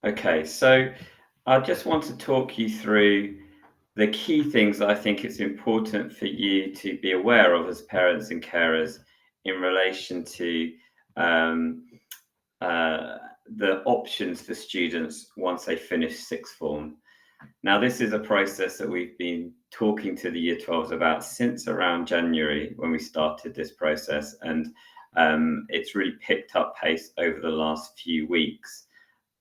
Okay, so I just want to talk you through the key things that I think it's important for you to be aware of as parents and carers in relation to um, uh, the options for students once they finish sixth form. Now, this is a process that we've been talking to the Year 12s about since around January when we started this process, and it's really picked up pace over the last few weeks.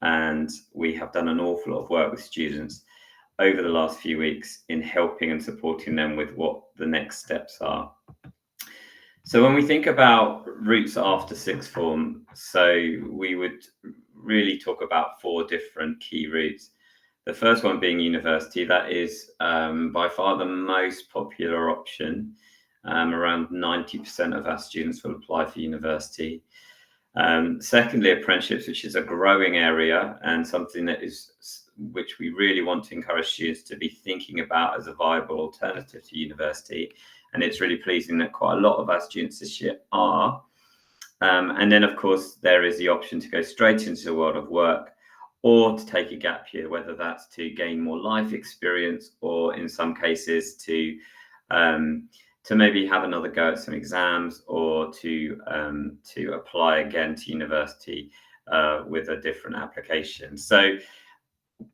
And we have done an awful lot of work with students over the last few weeks in helping and supporting them with what the next steps are. So when we think about routes after sixth form, so we would really talk about four different key routes. The first one being university. That is by far the most popular option. Around 90% of our students will apply for university. Secondly, apprenticeships, which is a growing area and something which we really want to encourage students to be thinking about as a viable alternative to university. And it's really pleasing that quite a lot of our students this year are. And then, of course, there is the option to go straight into the world of work or to take a gap year, whether that's to gain more life experience or in some cases to maybe have another go at some exams or to apply again to university with a different application. So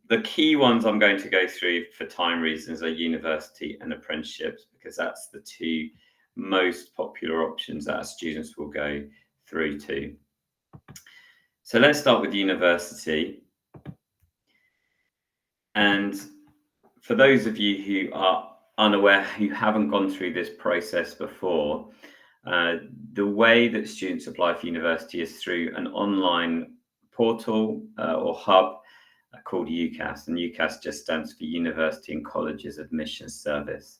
the key ones I'm going to go through for time reasons are university and apprenticeships, because that's the two most popular options that our students will go through to. So let's start with university. And for those of you who are unaware, who haven't gone through this process before, the way that students apply for university is through an online portal or hub called UCAS, and UCAS just stands for University and Colleges Admissions Service.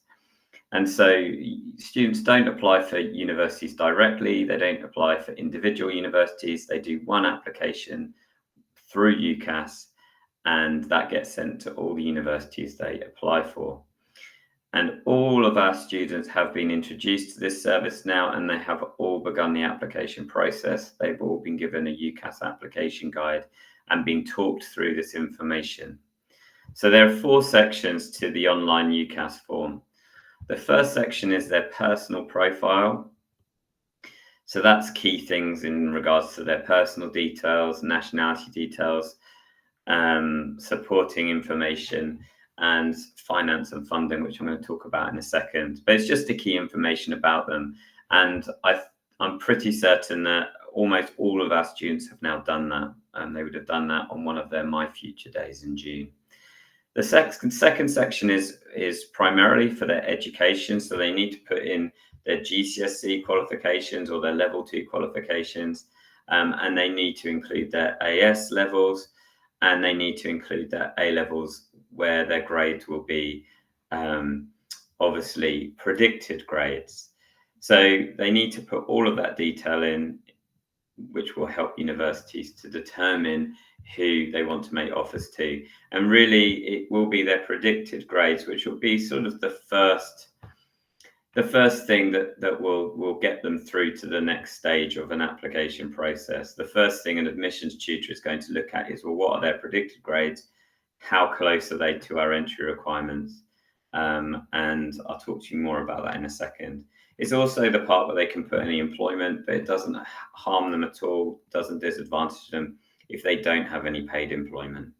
And so students don't apply for universities directly, they don't apply for individual universities, they do one application through UCAS, and that gets sent to all the universities they apply for. And all of our students have been introduced to this service now, and they have all begun the application process. They've all been given a UCAS application guide and been talked through this information. So there are four sections to the online UCAS form. The first section is their personal profile. So that's key things in regards to their personal details, nationality details, supporting information, and finance and funding, which I'm going to talk about in a second. But it's just the key information about them. And I'm pretty certain that almost all of our students have now done that, and they would have done that on one of their My Future days in June. The second section is primarily for their education. So they need to put in their GCSE qualifications or their level 2 qualifications, and they need to include their AS levels, and they need to include their A levels where their grades will be obviously predicted grades. So they need to put all of that detail in, which will help universities to determine who they want to make offers to. And really, it will be their predicted grades, which will be sort of the first thing that will get them through to the next stage of an application process. The first thing an admissions tutor is going to look at is, well, what are their predicted grades? How close are they to our entry requirements? And I'll talk to you more about that in a second. It's also the part where they can put any employment, but it doesn't harm them at all, doesn't disadvantage them if they don't have any paid employment.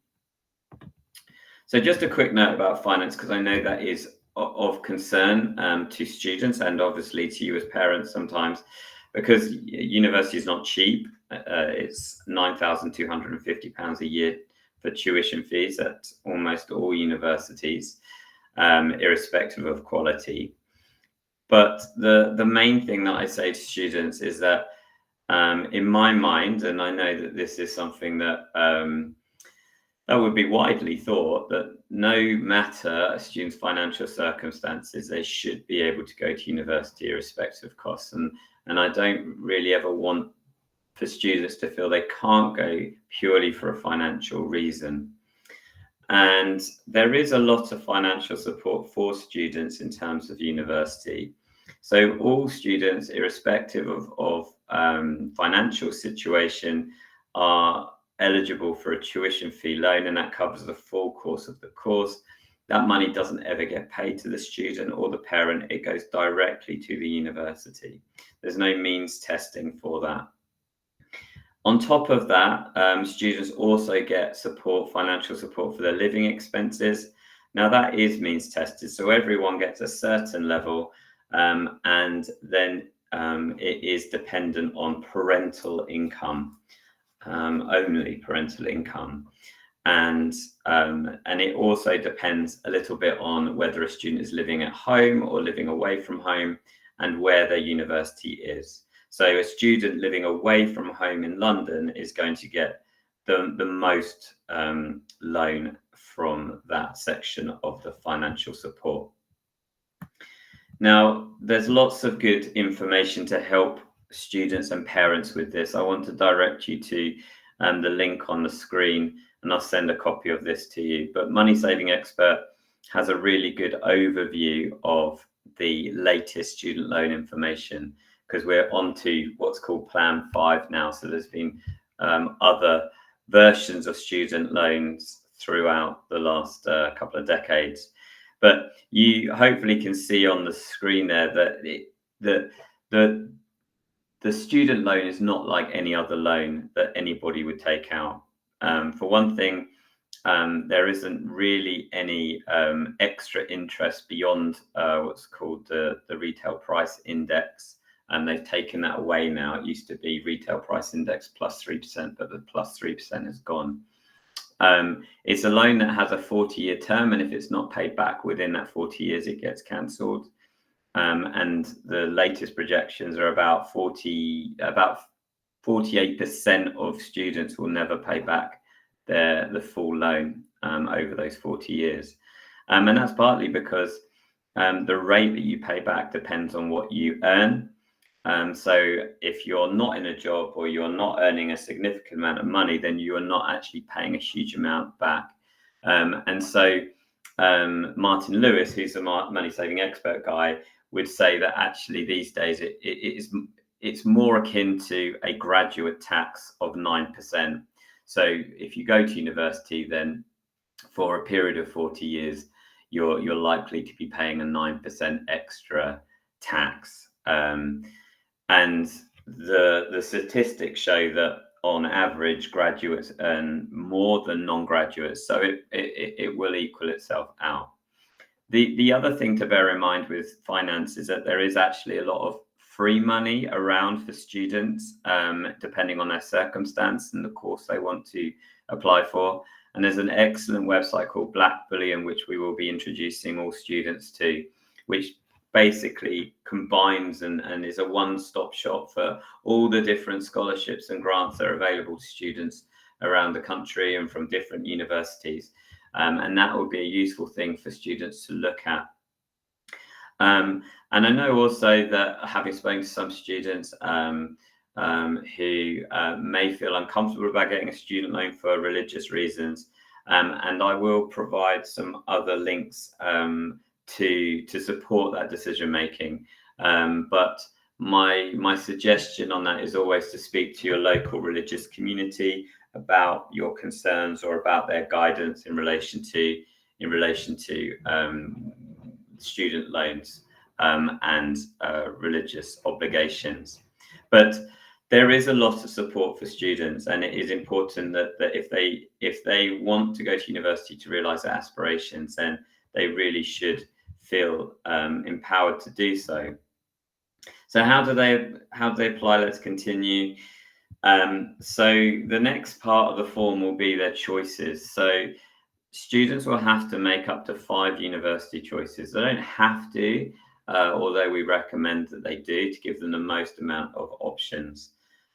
So just a quick note about finance, because I know that is of concern to students and obviously to you as parents sometimes, because university is not cheap. It's £9,250 a year for tuition fees at almost all universities, irrespective of quality. But the main thing that I say to students is that in my mind, and I know that this is something that that would be widely thought, that no matter a student's financial circumstances, they should be able to go to university irrespective of costs. And I don't really ever want for students to feel they can't go purely for a financial reason. And there is a lot of financial support for students in terms of university. So all students, irrespective of financial situation, are eligible for a tuition fee loan, and that covers the full course of the course. That money doesn't ever get paid to the student or the parent. It goes directly to the university. There's no means testing for that. On top of that, students also get support, financial support for their living expenses. Now that is means tested, so everyone gets a certain level, and then it is dependent on parental income, only parental income. And it also depends a little bit on whether a student is living at home or living away from home, and where their university is. So a student living away from home in London is going to get the most loan from that section of the financial support. Now, there's lots of good information to help students and parents with this. I want to direct you to the link on the screen, and I'll send a copy of this to you. But Money Saving Expert has a really good overview of the latest student loan information, because we're on to what's called Plan 5 now. So there's been other versions of student loans throughout the last couple of decades. But you hopefully can see on the screen there that the student loan is not like any other loan that anybody would take out. For one thing, there isn't really any extra interest beyond what's called the retail price index, and they've taken that away now. It used to be retail price index plus 3%, but the plus 3% is gone. It's a loan that has a 40-year term, and if it's not paid back within that 40 years, it gets cancelled. And the latest projections are about 48% of students will never pay back the full loan over those 40 years. And that's partly because the rate that you pay back depends on what you earn. So if you're not in a job or you're not earning a significant amount of money, then you are not actually paying a huge amount back. And so Martin Lewis, who's a money saving expert guy, would say that actually these days it's more akin to a graduate tax of 9%. So if you go to university, then for a period of 40 years, you're likely to be paying a 9% extra tax. And the statistics show that on average, graduates earn more than non-graduates, so it will equal itself out. The other thing to bear in mind with finance is that there is actually a lot of free money around for students, depending on their circumstance and the course they want to apply for. And there's an excellent website called Black Bullion, which we will be introducing all students to, which basically combines and is a one-stop shop for all the different scholarships and grants that are available to students around the country and from different universities. And that would be a useful thing for students to look at. And I know also that, having spoken to some students who may feel uncomfortable about getting a student loan for religious reasons, and I will provide some other links to support that decision making. But my suggestion on that is always to speak to your local religious community about your concerns or about their guidance in relation to student loans and religious obligations. But there is a lot of support for students, and it is important that if they want to go to university to realize their aspirations, then they really should feel empowered to do so. So how do they apply? Let's continue. So the next part of the form will be their choices. So students will have to make up to 5 university choices. They don't have to, although we recommend that they do, to give them the most amount of options.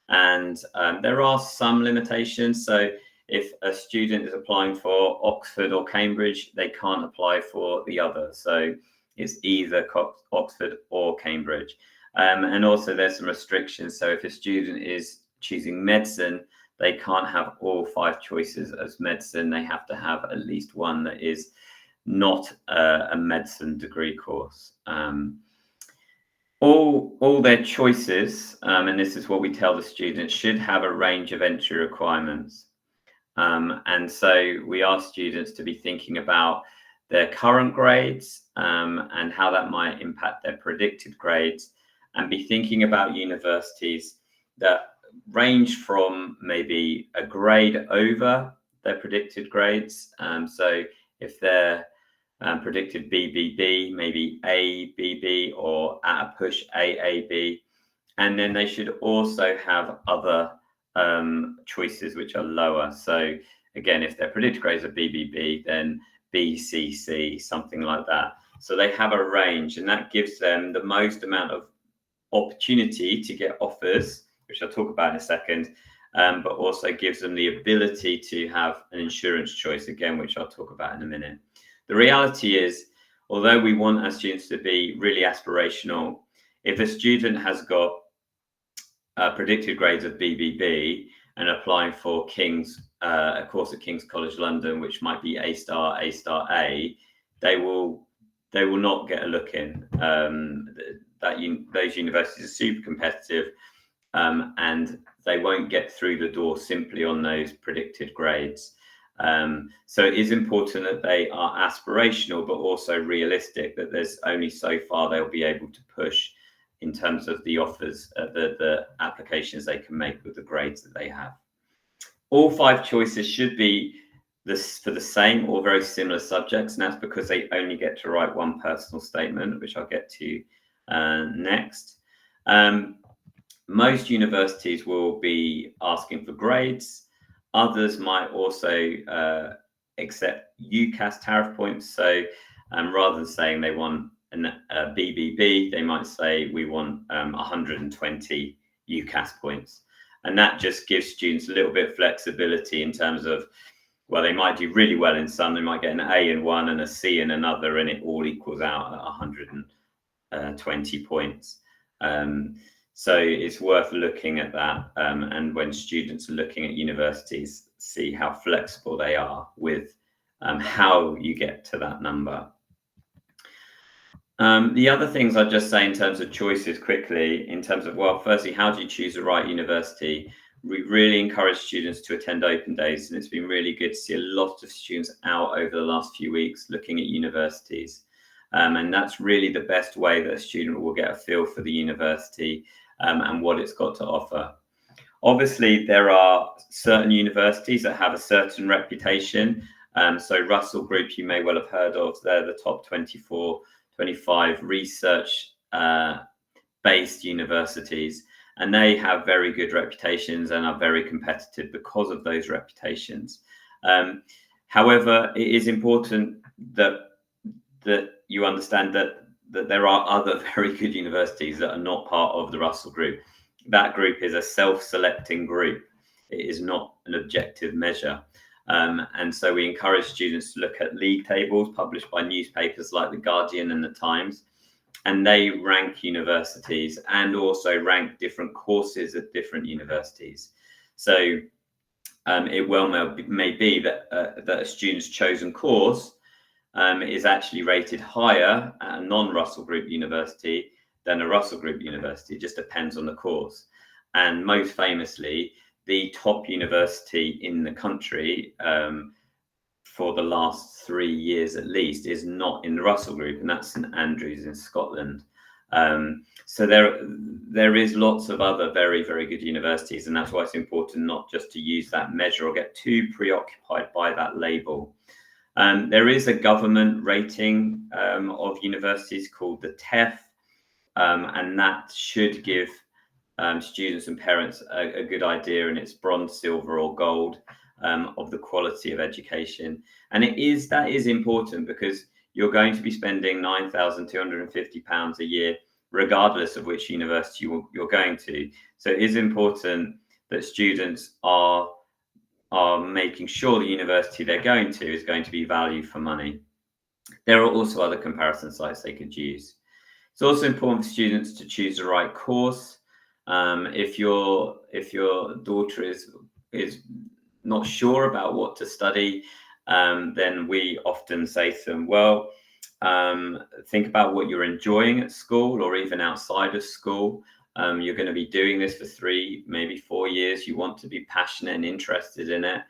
And there are some limitations. So if a student is applying for Oxford or Cambridge, they can't apply for the other. So it's either Oxford or Cambridge. And also there's some restrictions. So if a student is choosing medicine, they can't have all 5 choices as medicine. They have to have at least one that is not a medicine degree course. All their choices, and this is what we tell the students, should have a range of entry requirements. And so we ask students to be thinking about their current grades and how that might impact their predicted grades, and be thinking about universities that range from maybe a grade over their predicted grades. So if they're predicted BBB, maybe ABB, or at a push AAB. And then they should also have other choices which are lower. So again, if their predicted grades are BBB, then BCC, something like that. So they have a range, and that gives them the most amount of opportunity to get offers, which I'll talk about in a second, but also gives them the ability to have an insurance choice, again, which I'll talk about in a minute. The reality is, although we want our students to be really aspirational, if a student has got predicted grades of BBB and applying for a course at King's College London, which might be A star, A star A, they will not get a look in. Those universities are super competitive, and they won't get through the door simply on those predicted grades. So it is important that they are aspirational, but also realistic, that there's only so far they'll be able to push in terms of the offers, the applications they can make with the grades that they have. All 5 choices should be for the same or very similar subjects, and that's because they only get to write one personal statement, which I'll get to next. Most universities will be asking for grades. Others might also accept UCAS tariff points. So rather than saying they want a BBB, they might say we want 120 UCAS points. And that just gives students a little bit of flexibility in terms of, well, they might do really well in some, they might get an A in one and a C in another, and it all equals out at 120 points. So it's worth looking at that. And when students are looking at universities, see how flexible they are with how you get to that number. The other things I'd just say in terms of choices quickly, in terms of, well, firstly, how do you choose the right university? We really encourage students to attend open days, and it's been really good to see a lot of students out over the last few weeks looking at universities. And that's really the best way that a student will get a feel for the university and what it's got to offer. Obviously, there are certain universities that have a certain reputation. So Russell Group, you may well have heard of, they're the top 25 research based universities, and they have very good reputations and are very competitive because of those reputations. However, it is important that you understand that there are other very good universities that are not part of the Russell Group. That group is a self-selecting group. It is not an objective measure. And so we encourage students to look at league tables published by newspapers like The Guardian and The Times, and they rank universities and also rank different courses at different universities. So it well may be that a student's chosen course is actually rated higher at a non-Russell Group university than a Russell Group university. It just depends on the course. And most famously, the top university in the country for the last 3 years at least is not in the Russell Group, and that's St Andrews in Scotland. So there is lots of other very, very good universities, and that's why it's important not just to use that measure or get too preoccupied by that label. There is a government rating of universities called the TEF, and that should give students and parents a good idea, and it's bronze, silver or gold of the quality of education. And that is important because you're going to be spending £9,250 a year regardless of which university you're going to. So it is important that students are making sure the university they're going to is going to be value for money. There are also other comparison sites they could use. It's also important for students to choose the right course. If your daughter is not sure about what to study, then we often say to them, well, think about what you're enjoying at school or even outside of school. You're going to be doing this for 3, maybe 4 years. You want to be passionate and interested in it.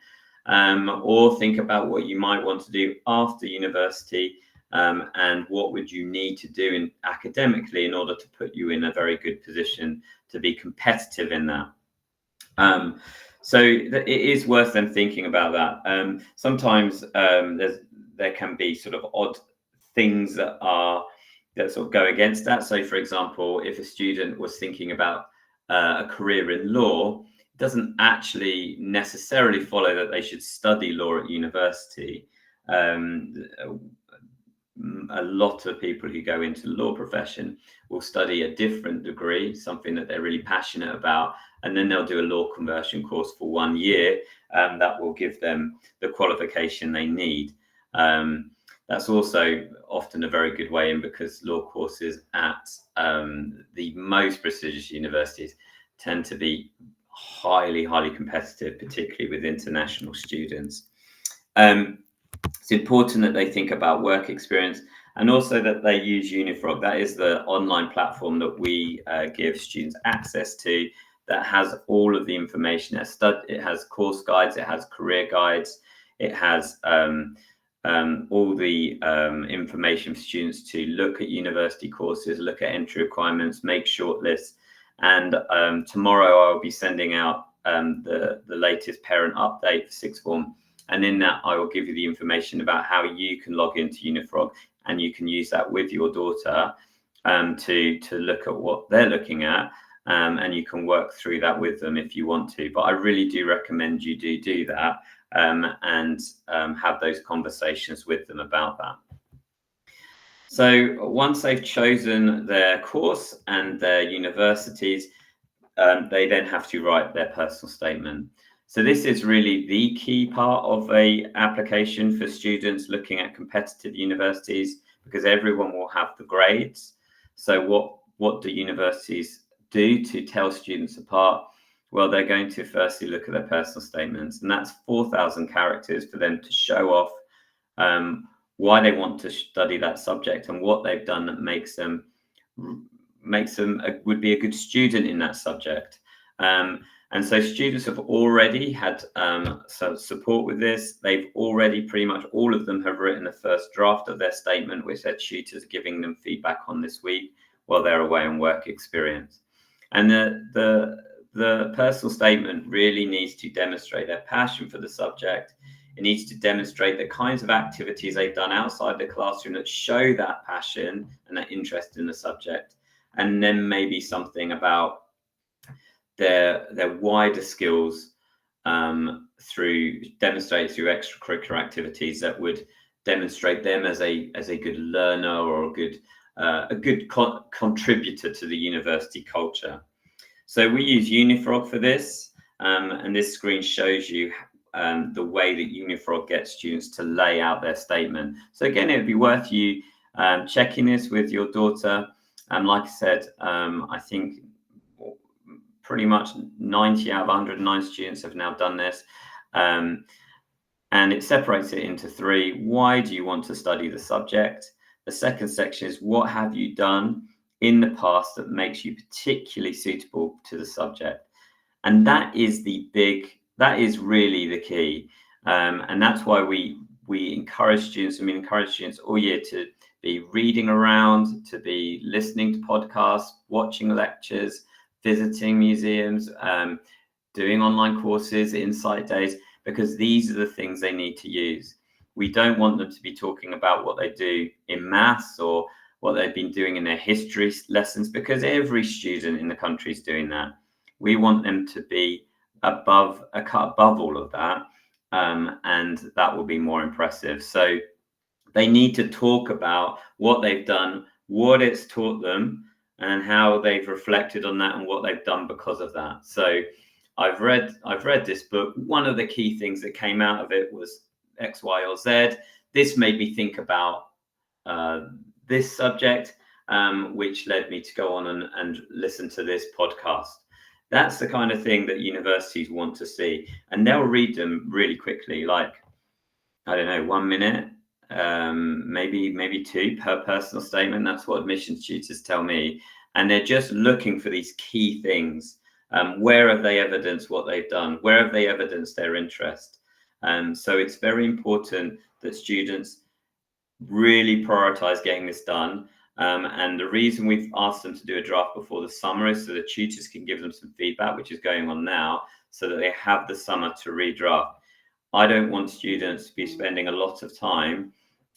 or think about what you might want to do after university, and what would you need to do academically in order to put you in a very good position to be competitive in that. So it is worth them thinking about that. Sometimes there can be sort of odd things that sort of go against that. So, for example, if a student was thinking about a career in law, it doesn't actually necessarily follow that they should study law at university. A lot of people who go into the law profession will study a different degree, something that they're really passionate about, and then they'll do a law conversion course for 1 year, and that will give them the qualification they need. That's also often a very good way in, because law courses at the most prestigious universities tend to be highly competitive, particularly with international students. It's important that they think about work experience, and also that they use Unifrog. That is the online platform that we give students access to, that has all of the information. It has course guides, it has career guides, it has all the information for students to look at university courses, look at entry requirements, make shortlists. And tomorrow I'll be sending out the latest parent update for sixth form. And in that, I will give you the information about how you can log into Unifrog, and you can use that with your daughter to look at what they're looking at, and you can work through that with them if you want to. But I really do recommend you do that, and have those conversations with them about that. So once they've chosen their course and their universities, they then have to write their personal statement. So this is really the key part of a application for students looking at competitive universities, because everyone will have the grades. So what do universities do to tell students apart? Well, they're going to firstly look at their personal statements, and that's 4,000 characters for them to show off why they want to study that subject and what they've done that makes them would be a good student in that subject. And so students have already had some support with this. They've already, pretty much all of them have written the first draft of their statement, which their tutors are giving them feedback on this week while they're away on work experience. And the personal statement really needs to demonstrate their passion for the subject. It needs to demonstrate the kinds of activities they've done outside the classroom that show that passion and that interest in the subject. And then maybe something about their wider skills demonstrated through extracurricular activities that would demonstrate them as a good learner, or a good contributor to the university culture. So we use Unifrog for this, and this screen shows you the way that Unifrog gets students to lay out their statement. So again, it would be worth you checking this with your daughter. Like I said, I think pretty much 90 out of 109 students have now done this. And it separates it into 3. Why do you want to study the subject? The second section is, what have you done in the past that makes you particularly suitable to the subject? And that is really the key. And that's why we encourage students, encourage students all year to be reading around, to be listening to podcasts, watching lectures, visiting museums, doing online courses, insight days, because these are the things they need to use. We don't want them to be talking about what they do in maths or what they've been doing in their history lessons, because every student in the country is doing that. We want them to be above all of that, and that will be more impressive. So they need to talk about what they've done, what it's taught them, and how they've reflected on that and what they've done because of that. So I've read this book. One of the key things that came out of it was X, Y, or Z. This made me think about this subject, which led me to go on and listen to this podcast. That's the kind of thing that universities want to see, and they'll read them really quickly, like, I don't know, 1 minute, maybe 2 per personal statement. That's what admissions tutors tell me. And they're just looking for these key things. Where have they evidenced what they've done? Where have they evidenced their interest? So it's very important that students really prioritize getting this done. And the reason we've asked them to do a draft before the summer is so the tutors can give them some feedback, which is going on now, so that they have the summer to redraft. I don't want students to be spending a lot of time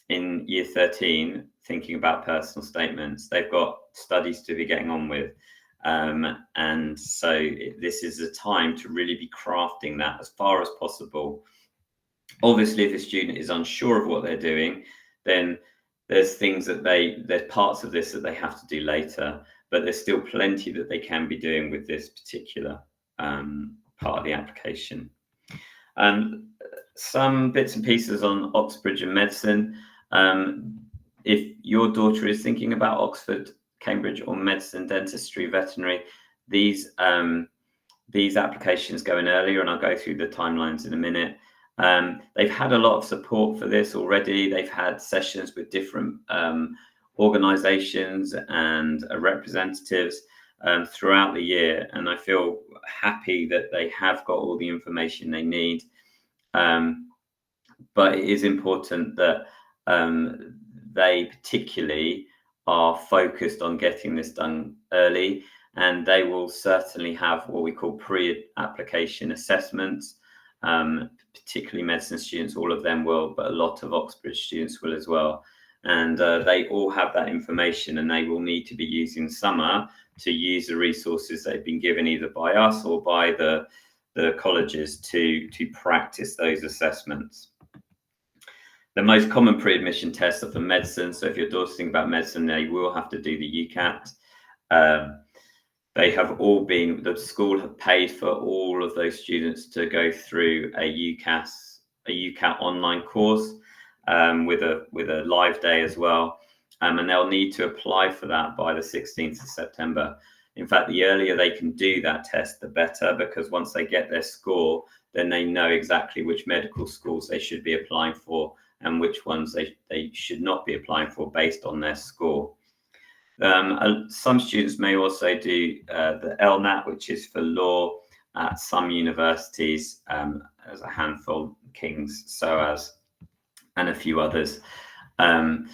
in year 13 thinking about personal statements. They've got studies to be getting on with. And so this is a time to really be crafting that as far as possible. Obviously, if a student is unsure of what they're doing, then there's things that there's parts of this that they have to do later, but there's still plenty that they can be doing with this particular part of the application. Some bits and pieces on Oxbridge and medicine. If your daughter is thinking about Oxford, Cambridge, or medicine, dentistry, veterinary, these applications go in earlier, and I'll go through the timelines in a minute. They've had a lot of support for this already. They've had sessions with different organizations and representatives throughout the year, and I feel happy that they have got all the information they need. But it is important that they particularly are focused on getting this done early, and they will certainly have what we call pre-application assessments. Particularly medicine students, all of them will, but a lot of Oxbridge students will as well. And they all have that information, and they will need to be using summer to use the resources they've been given either by us or by the colleges to practice those assessments. The most common pre-admission tests are for medicine. So if your daughter's thinking about medicine, they will have to do the UCAT. They have all been, the school have paid for all of those students to go through a UCAT online course with a live day as well. And they'll need to apply for that by the 16th of September. In fact, the earlier they can do that test, the better, because once they get their score, then they know exactly which medical schools they should be applying for and which ones they should not be applying for based on their score. Some students may also do the LNAT, which is for law at some universities, as a handful, King's, SOAS, and a few others. And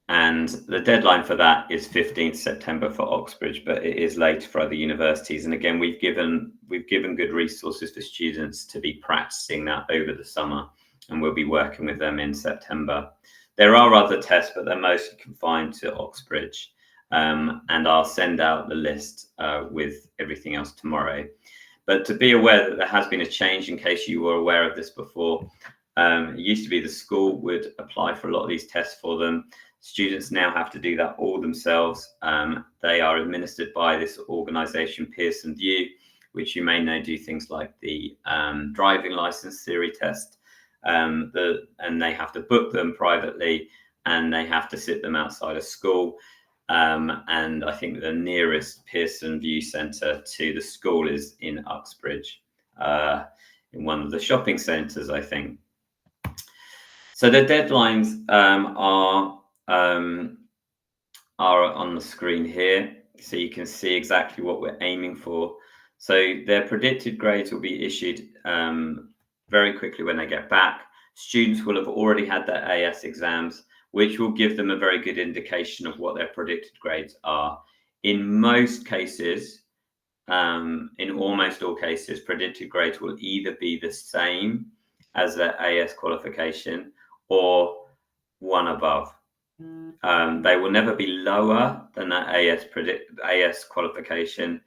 the deadline for that is 15th September for Oxbridge, but it is later for other universities. And again, we've given good resources for students to be practicing that over the summer, and we'll be working with them in September. There are other tests, but they're mostly confined to Oxbridge. And I'll send out the list with everything else tomorrow. But to be aware that there has been a change, in case you were aware of this before, it used to be the school would apply for a lot of these tests for them. Students now have to do that all themselves. They are administered by this organization, Pearson VUE, which you may know do things like the driving license theory test. And they have to book them privately, and they have to sit them outside of school. And I think the nearest Pearson VUE Centre to the school is in Uxbridge, in one of the shopping centres, I think. So the deadlines are on the screen here, so you can see exactly what we're aiming for. So their predicted grades will be issued very quickly when they get back. Students will have already had their AS exams, which will give them a very good indication of what their predicted grades are. In most cases, in almost all cases, predicted grades will either be the same as their AS qualification or one above. They will never be lower than that AS qualification.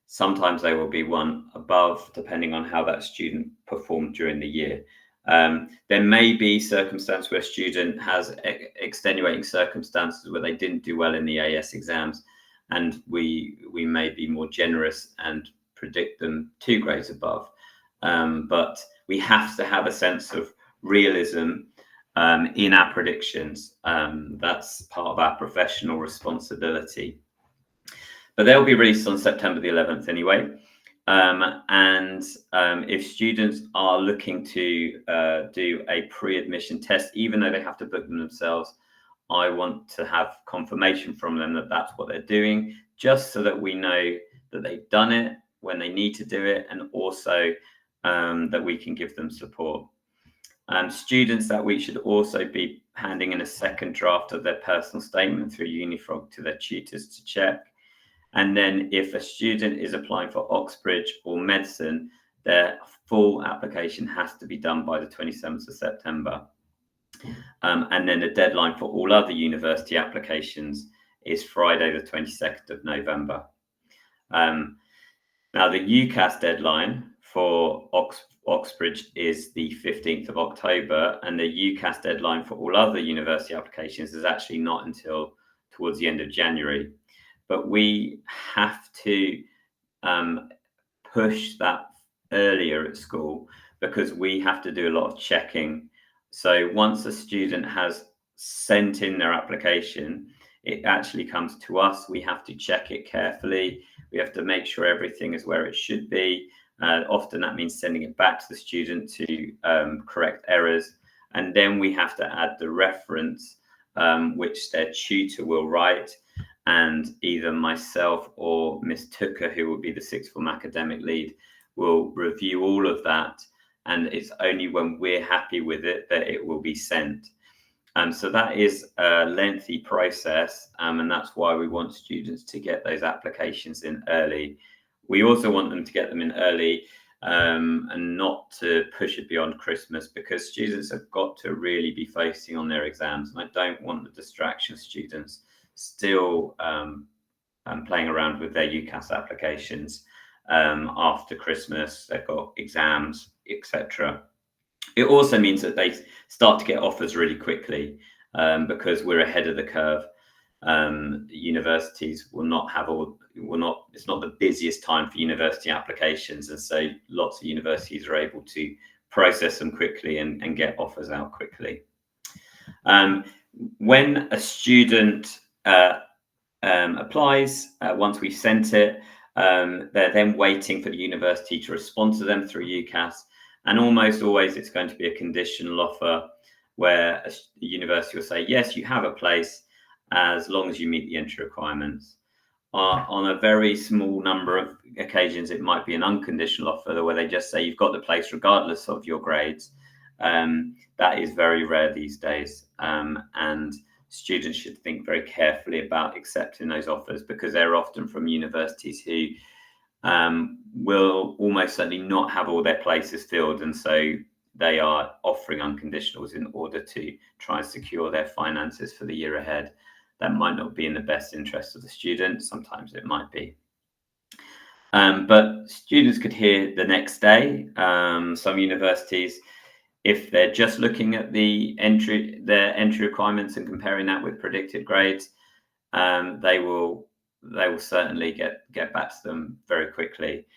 Sometimes they will be one above, depending on how that student performed during the year. There may be circumstance where a student has extenuating circumstances where they didn't do well in the AS exams, and we may be more generous and predict them 2 grades above. But we have to have a sense of realism in our predictions. That's part of our professional responsibility. But they'll be released on September the 11th anyway. If students are looking to do a pre-admission test, even though they have to book them themselves, I want to have confirmation from them that that's what they're doing, just so that we know that they've done it when they need to do it, and also that we can give them support. Students that week should also be handing in a second draft of their personal statement through Unifrog to their tutors to check. And then if a student is applying for Oxbridge or medicine, their full application has to be done by the 27th of September. And then the deadline for all other university applications is Friday, the 22nd of November. Now, the UCAS deadline for Oxbridge is the 15th of October, and the UCAS deadline for all other university applications is actually not until towards the end of January. But we have to push that earlier at school because we have to do a lot of checking. So once a student has sent in their application, it actually comes to us. We have to check it carefully. We have to make sure everything is where it should be. Often that means sending it back to the student to correct errors. And then we have to add the reference, which their tutor will write. And either myself or Miss Tucker, who will be the sixth form academic lead, will review all of that. And it's only when we're happy with it that it will be sent. So that is a lengthy process, and that's why we want students to get those applications in early. We also want them to get them in early and not to push it beyond Christmas, because students have got to really be focusing on their exams. And I don't want the distraction of students still playing around with their UCAS applications after Christmas. They've got exams, etc. It also means that they start to get offers really quickly because we're ahead of the curve. Universities will not have it's not the busiest time for university applications, and so lots of universities are able to process them quickly and get offers out quickly. When a student applies, once we've sent it, they're then waiting for the university to respond to them through UCAS. And almost always it's going to be a conditional offer where a university will say, yes, you have a place as long as you meet the entry requirements. On a very small number of occasions, it might be an unconditional offer where they just say you've got the place regardless of your grades. That is very rare these days. And students should think very carefully about accepting those offers, because they're often from universities who will almost certainly not have all their places filled, and so they are offering unconditionals in order to try and secure their finances for the year ahead. That might not be in the best interest of the student. Sometimes it might be. But students could hear the next day. Some universities, if they're just looking at their entry requirements and comparing that with predicted grades, they will certainly get back to them very quickly.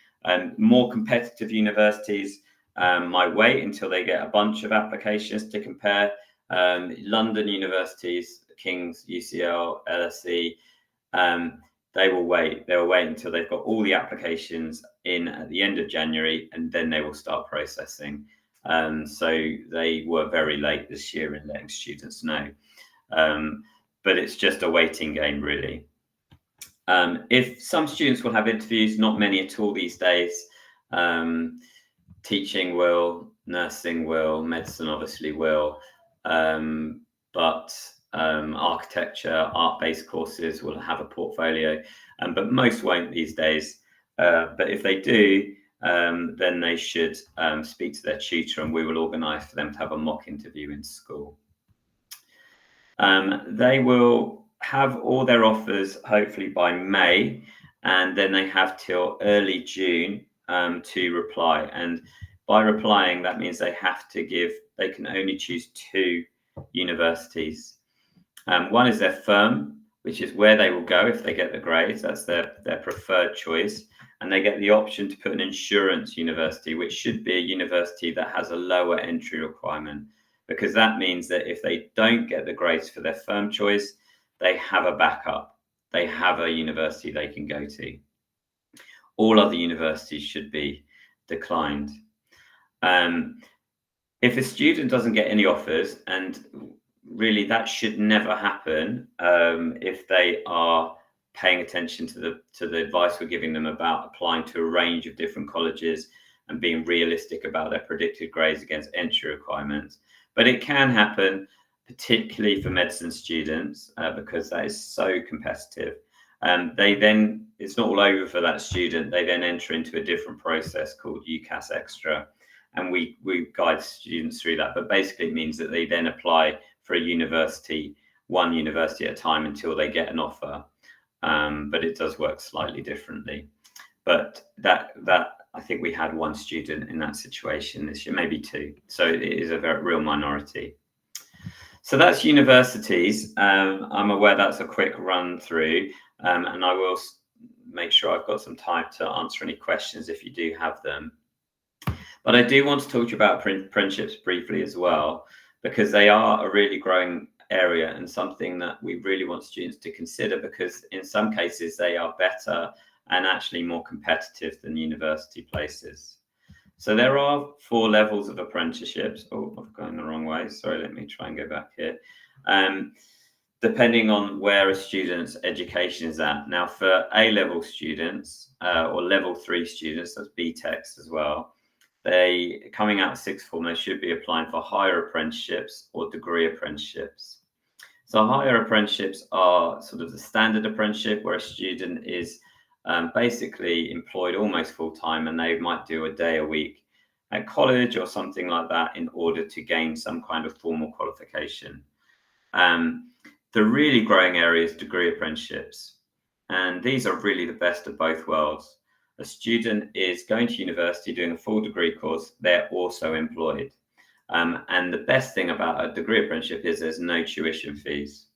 More competitive universities might wait until they get a bunch of applications to compare. London universities, King's, UCL, LSE, they will wait. They will wait until they've got all the applications in at the end of January, and then they will start processing. So they were very late this year in letting students know. But it's just a waiting game, really. If some students will have interviews, not many at all these days. Teaching will, nursing will, medicine obviously will, but architecture, art-based courses will have a portfolio, but most won't these days. But if they do, then they should speak to their tutor, and we will organise for them to have a mock interview in school. They will have all their offers hopefully by May, and then they have till early June to reply. And by replying, that means they can only choose 2 universities. One is their firm, which is where they will go if they get the grades. That's their preferred choice. And they get the option to put an insurance university, which should be a university that has a lower entry requirement, because that means that if they don't get the grades for their firm choice, they have a backup. They have a university they can go to. All other universities should be declined. If a student doesn't get any offers, and really that should never happen, if they are paying attention to the advice we're giving them about applying to a range of different colleges and being realistic about their predicted grades against entry requirements. But it can happen, particularly for medicine students, because that is so competitive. They then, it's not all over for that student. They then enter into a different process called UCAS Extra, and we guide students through that. But basically, it means that they then apply for a university, one university at a time, until they get an offer. But it does work slightly differently. But that I think we had one student in that situation this year, maybe two. So it is a very real minority. So that's universities. I'm aware that's a quick run through, and I will make sure I've got some time to answer any questions if you do have them. But I do want to talk to you about apprenticeships briefly as well, because they are a really growing area and something that we really want students to consider, because in some cases they are better and actually more competitive than university places. So there are 4 levels of apprenticeships. Oh, I've gone the wrong way. Sorry, let me try and go back here. Depending on where a student's education is at. Now, for A-level students or level 3 students, that's BTECs as well, they coming out of sixth form, they should be applying for higher apprenticeships or degree apprenticeships. So higher apprenticeships are sort of the standard apprenticeship, where a student is basically employed almost full time, and they might do a day a week at college or something like that in order to gain some kind of formal qualification. The really growing area is degree apprenticeships, and these are really the best of both worlds. A student is going to university doing a full degree course, they're also employed. And the best thing about a degree apprenticeship is there's no tuition fees.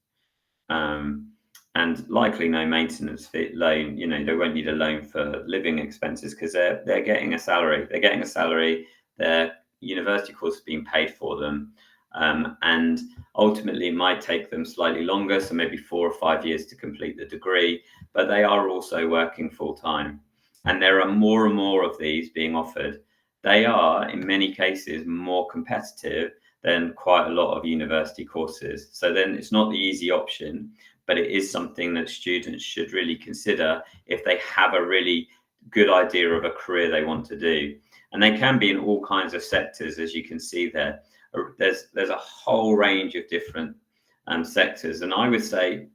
And likely no maintenance fee loan. You know, they won't need a loan for living expenses because they're getting a salary. They're getting a salary. Their university course is being paid for them, and ultimately it might take them slightly longer, so maybe 4 or 5 years to complete the degree. But they are also working full time, and there are more and more of these being offered. They are, in many cases, more competitive than quite a lot of university courses. So then it's not the easy option, but it is something that students should really consider if they have a really good idea of a career they want to do. And they can be in all kinds of sectors, as you can see there. There's a whole range of different sectors. And I would say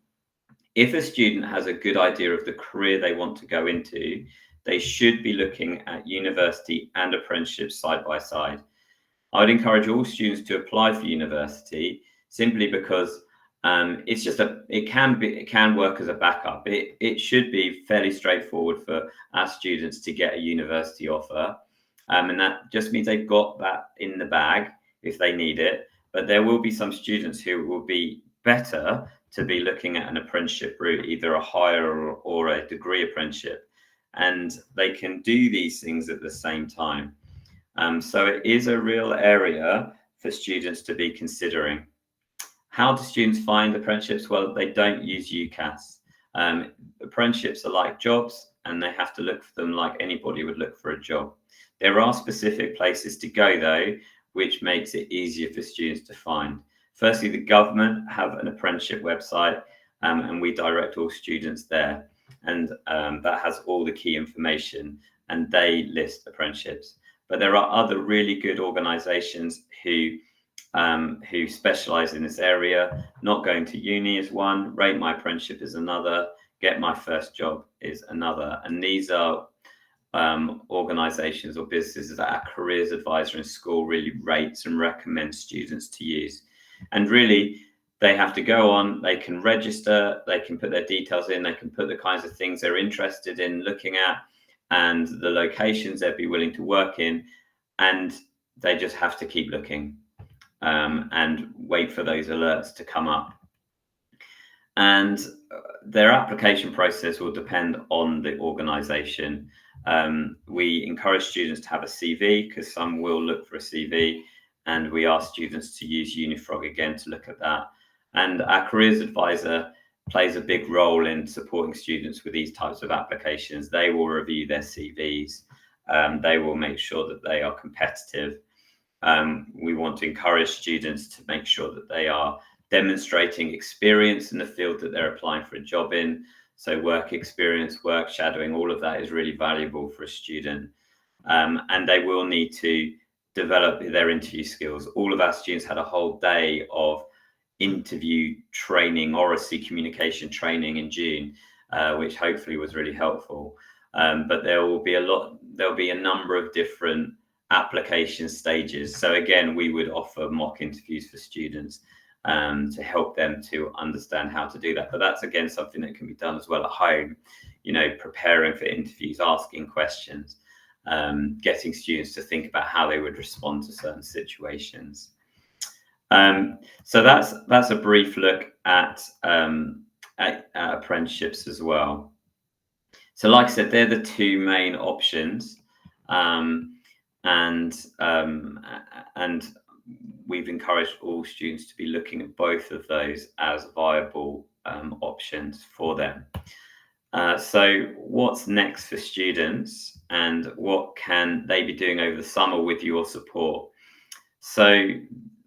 if a student has a good idea of the career they want to go into, they should be looking at university and apprenticeships side by side. I would encourage all students to apply for university simply because it's just it can work as a backup. It should be fairly straightforward for our students to get a university offer, and that just means they've got that in the bag if they need it. But there will be some students who will be better to be looking at an apprenticeship route, either a higher or a degree apprenticeship, and they can do these things at the same time. So it is a real area for students to be considering. How do students find apprenticeships? Well, they don't use UCAS. Apprenticeships are like jobs, and they have to look for them like anybody would look for a job. There are specific places to go, though, which makes it easier for students to find. Firstly, the government have an apprenticeship website, and we direct all students there. And that has all the key information, and they list apprenticeships. But there are other really good organisations who specialise in this area. Not Going to Uni is one, Rate My Apprenticeship is another, Get My First Job is another. And these are organisations or businesses that our careers advisor in school really rates and recommends students to use. And really, they have to go on, they can register, they can put their details in, they can put the kinds of things they're interested in looking at and the locations they'd be willing to work in, and they just have to keep looking and wait for those alerts to come up. And their application process will depend on the organisation. We encourage students to have a CV because some will look for a CV, and we ask students to use Unifrog again to look at that. And our careers advisor plays a big role in supporting students with these types of applications. They will review their CVs. They will make sure that they are competitive. We want to encourage students to make sure that they are demonstrating experience in the field that they're applying for a job in. So work experience, work shadowing, all of that is really valuable for a student. and they will need to develop their interview skills. All of our students had a whole day of interview training, oracy communication training in June, which hopefully was really helpful. But there'll be a number of different application stages. So again, we would offer mock interviews for students to help them to understand how to do that. But that's again something that can be done as well at home, preparing for interviews, asking questions, getting students to think about how they would respond to certain situations. So that's a brief look at apprenticeships as well. So like I said, they're the two main options, and we've encouraged all students to be looking at both of those as viable options for them. So what's next for students, and what can they be doing over the summer with your support? So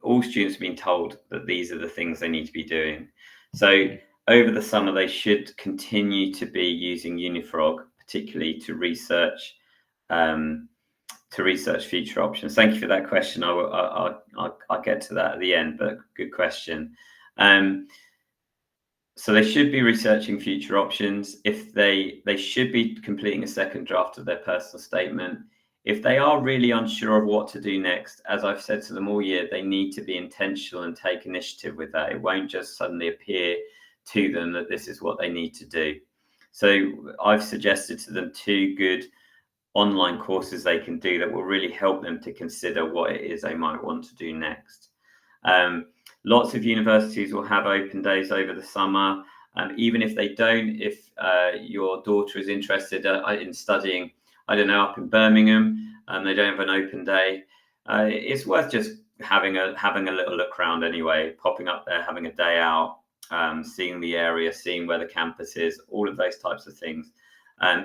all students have been told that these are the things they need to be doing. So over the summer, they should continue to be using Unifrog, particularly to research future options. Thank you for that question. I'll get to that at the end, but good question. So they should be researching future options. If they should be completing a second draft of their personal statement. If they are really unsure of what to do next, as I've said to them all year, they need to be intentional and take initiative with that. It won't just suddenly appear to them that this is what they need to do. So I've suggested to them 2 good online courses they can do that will really help them to consider what it is they might want to do next. Lots of universities will have open days over the summer. Even if they don't, if your daughter is interested in studying, I don't know, up in Birmingham, they don't have an open day, it's worth just having a little look around anyway, popping up there, having a day out, seeing the area, seeing where the campus is, all of those types of things.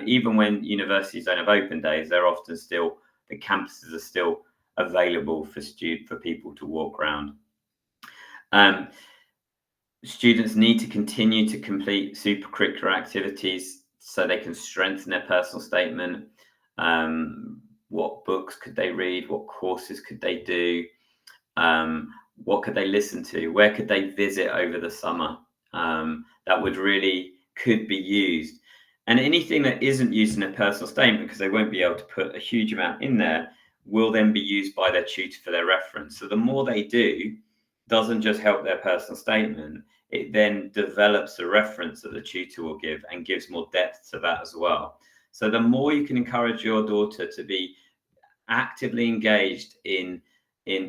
Even when universities don't have open days, they're often still, the campuses are still available for people to walk around. Students need to continue to complete supercurricular activities so they can strengthen their personal statement. What books could they read? What courses could they do? What could they listen to? Where could they visit over the summer? That could be used. And anything that isn't used in a personal statement, because they won't be able to put a huge amount in there, will then be used by their tutor for their reference. So the more they do doesn't just help their personal statement, it then develops the reference that the tutor will give and gives more depth to that as well. So the more you can encourage your daughter to be actively engaged in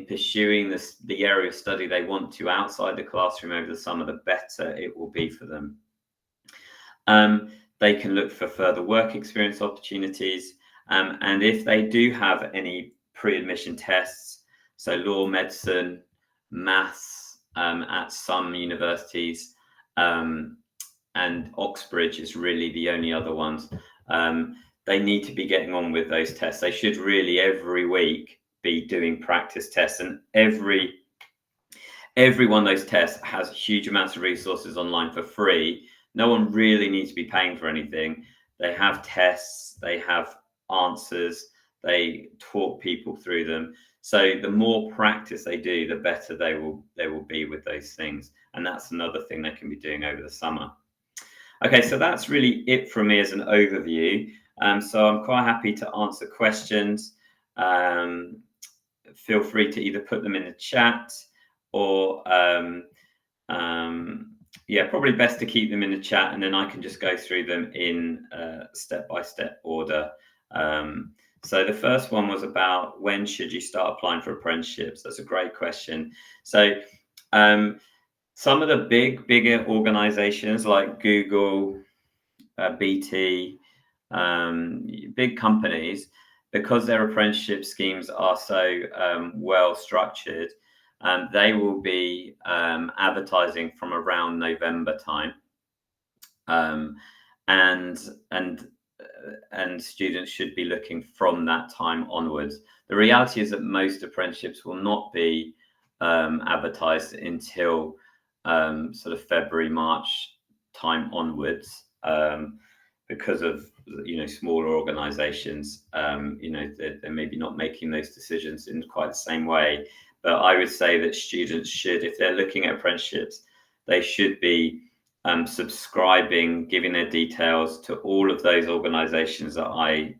pursuing the area of study they want to outside the classroom over the summer, the better it will be for them. They can look for further work experience opportunities. And if they do have any pre-admission tests, so law, medicine, maths at some universities, and Oxbridge is really the only other ones, they need to be getting on with those tests. They should really every week be doing practice tests, and every one of those tests has huge amounts of resources online for free. No one really needs to be paying for anything. They have tests, they have answers, they talk people through them. So the more practice they do, the better they will be with those things. And that's another thing they can be doing over the summer. Okay, so that's really it from me as an overview. So I'm quite happy to answer questions. Feel free to either put them in the chat or probably best to keep them in the chat, and then I can just go through them in step-by-step order. So the first one was about when should you start applying for apprenticeships? That's a great question. So some of the bigger organizations like Google, BT, big companies, because their apprenticeship schemes are so well structured, they will be advertising from around November time, and students should be looking from that time onwards. The reality is that most apprenticeships will not be advertised until sort of February, March time onwards, because of smaller organizations, they're maybe not making those decisions in quite the same way. But I would say that students should, if they're looking at apprenticeships, they should be subscribing, giving their details to all of those organizations that I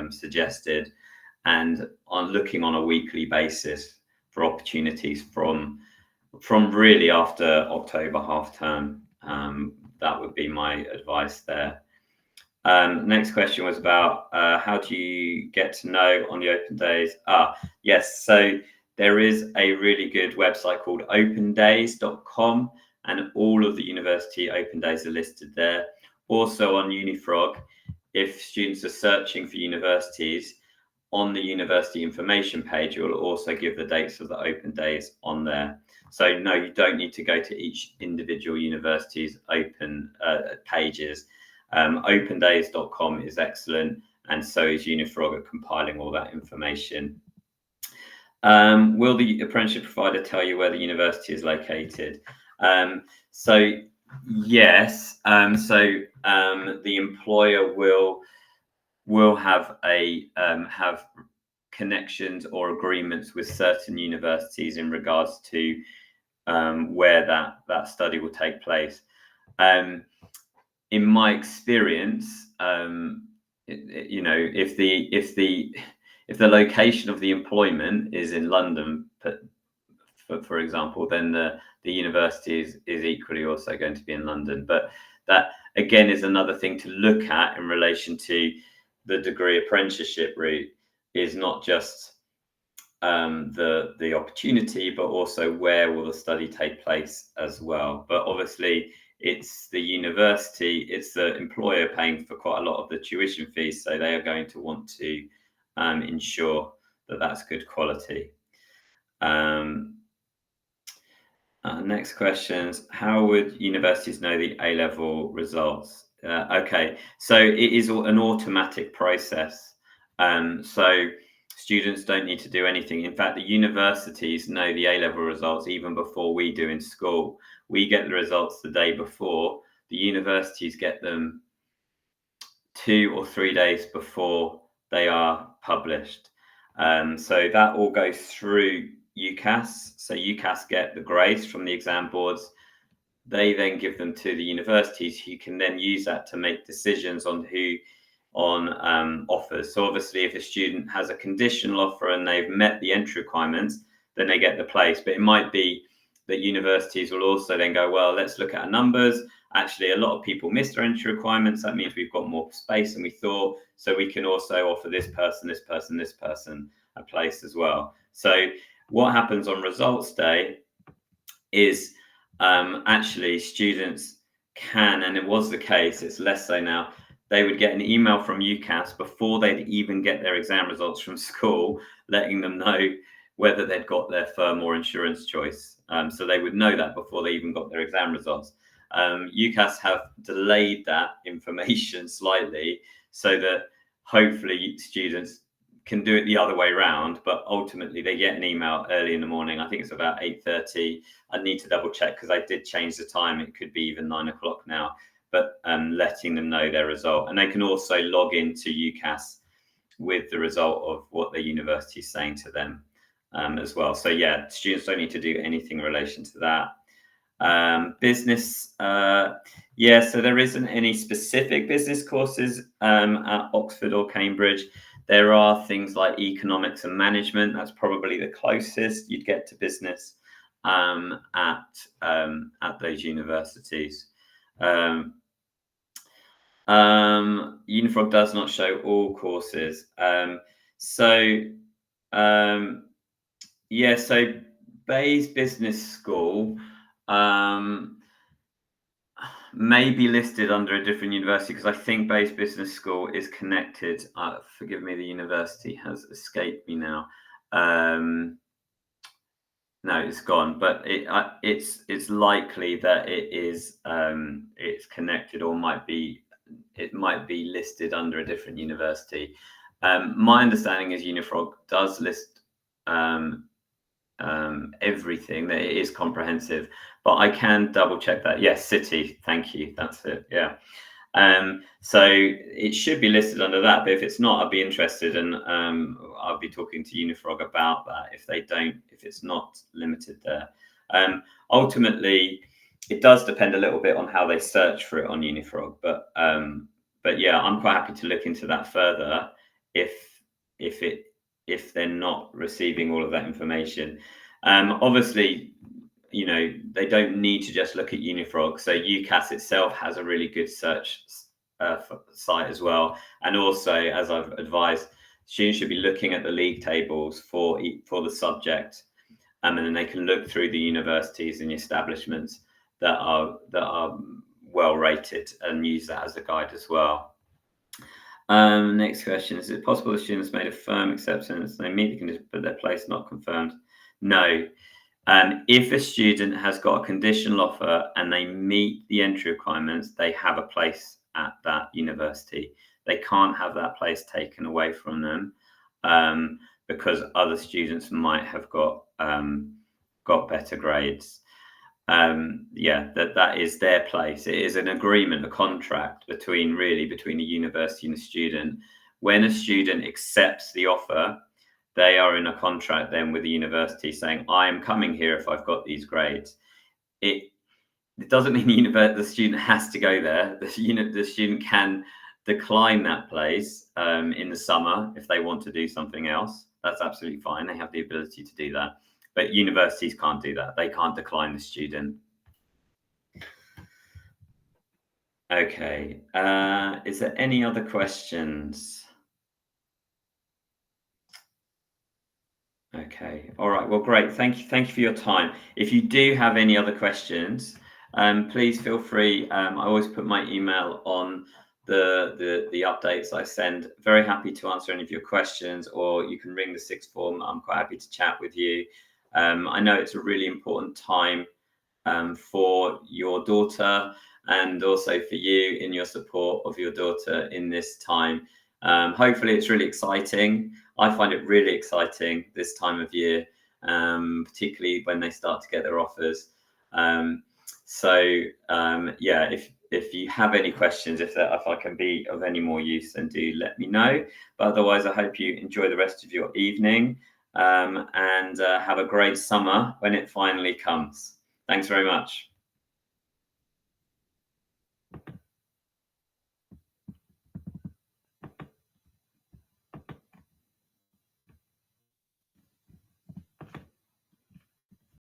suggested, and on looking on a weekly basis for opportunities from really after October half term. That would be my advice there. Next question was about how do you get to know on the open days? Yes, so there is a really good website called opendays.com, and all of the university open days are listed there. Also on Unifrog, if students are searching for universities, on the university information page, it will also give the dates of the open days on there. So no, you don't need to go to each individual university's open pages. Opendays.com is excellent, and so is Unifrog at compiling all that information. Will the apprenticeship provider tell you where the university is located? So yes, the employer will have have connections or agreements with certain universities in regards to where that study will take place. In my experience, if the location of the employment is in London, for example, then the university is equally also going to be in London. But that again is another thing to look at in relation to the degree apprenticeship route, is not just the opportunity, but also where will the study take place as well. But obviously it's the university, it's the employer paying for quite a lot of the tuition fees, so they are going to want to ensure that that's good quality. Next questions. How would universities know the A-level results? Okay, so it is an automatic process. So students don't need to do anything. In fact, the universities know the A-level results even before we do in school. We get the results the day before. The universities get them 2 or 3 days before they are published. So that all goes through UCAS. So UCAS get the grades from the exam boards. They then give them to the universities, who can then use that to make decisions on offers. So obviously, if a student has a conditional offer and they've met the entry requirements, then they get the place. But it might be that universities will also then go, well, let's look at our numbers. Actually, a lot of people missed their entry requirements. That means we've got more space than we thought. So we can also offer this person a place as well. So what happens on results day is actually students can, and it was the case, it's less so now, they would get an email from UCAS before they'd even get their exam results from school, letting them know whether they'd got their firm or insurance choice. So they would know that before they even got their exam results. UCAS have delayed that information slightly so that hopefully students can do it the other way around, but ultimately they get an email early in the morning. I think it's about 8:30. I need to double check because I did change the time. It could be even 9 o'clock now, but letting them know their result. And they can also log into UCAS with the result of what the university is saying to them as well. So yeah, students don't need to do anything in relation to that. Business, so there isn't any specific business courses at Oxford or Cambridge. There are things like economics and management. That's probably the closest you'd get to business at those universities. Unifrog does not show all courses. So Bayes Business School may be listed under a different university, because I think Bayes Business School is connected. Forgive me, the university has escaped me now. No, it's gone, but it's likely that it is it's connected, or it might be listed under a different university. My understanding is Unifrog does list everything, that it is comprehensive, but I can double check that. Yes, City, thank you, that's it. Yeah. So it should be listed under that, but if it's not, I'd be interested, and I'll be talking to Unifrog about that if it's not limited there. Ultimately, it does depend a little bit on how they search for it on Unifrog, but yeah, I'm quite happy to look into that further if if they're not receiving all of that information. Obviously, they don't need to just look at Unifrog. So UCAS itself has a really good search site as well. And also, as I've advised, students should be looking at the league tables for the subject, and then they can look through the universities and establishments that are well rated and use that as a guide as well. Next question: is it possible the students made a firm acceptance, they meet the condition, but their place not confirmed? No. If a student has got a conditional offer and they meet the entry requirements, they have a place at that university. They can't have that place taken away from them because other students might have got better grades. That is their place. It is an agreement, a contract between a university and a student. When a student accepts the offer, they are in a contract then with the university saying, I am coming here if I've got these grades. It doesn't mean the student has to go there. The student can decline that place in the summer if they want to do something else. That's absolutely fine. They have the ability to do that. But universities can't do that. They can't decline the student. Okay. Is there any other questions? Okay. All right. Well, great. Thank you for your time. If you do have any other questions, please feel free. I always put my email on the updates I send. Very happy to answer any of your questions, or you can ring the sixth form. I'm quite happy to chat with you. I know it's a really important time for your daughter and also for you in your support of your daughter in this time. Hopefully it's really exciting. I find it really exciting this time of year, particularly when they start to get their offers. If you have any questions, if I can be of any more use, then do let me know. But otherwise, I hope you enjoy the rest of your evening and have a great summer when it finally comes. Thanks very much.